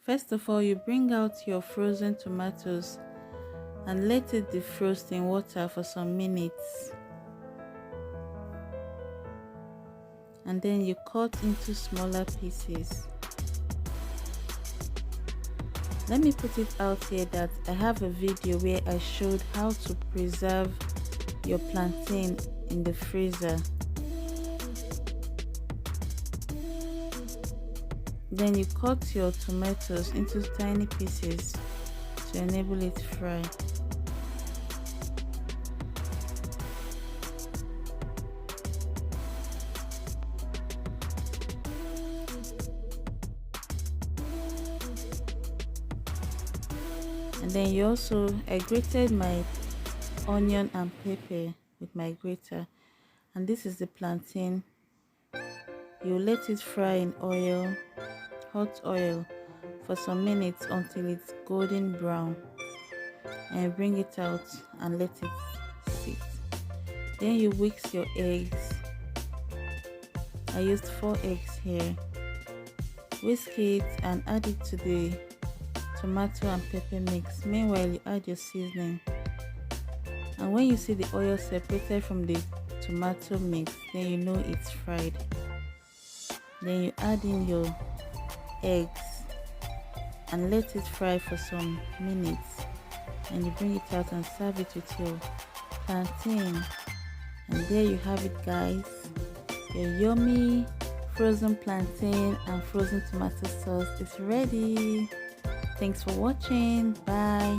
First of all, you bring out your frozen tomatoes and let it defrost in water for some minutes. And then you cut into smaller pieces. Let me put it out here that I have a video where I showed how to preserve your plantain in the freezer. Then you cut your tomatoes into tiny pieces to enable it to fry. And then I grated my onion and pepper with my grater, and this is the plantain. You let it fry in hot oil for some minutes until it's golden brown, and bring it out and let it sit. Then you whisk your eggs. I used 4 eggs here. Whisk it and add it to the tomato and pepper mix. Meanwhile, you add your seasoning, and when you see the oil separated from the tomato mix, then you know it's fried. Then you add in your eggs and let it fry for some minutes, and you bring it out and serve it with your plantain. And there you have it, guys, your yummy frozen plantain and frozen tomato sauce is ready. Thanks for watching. Bye.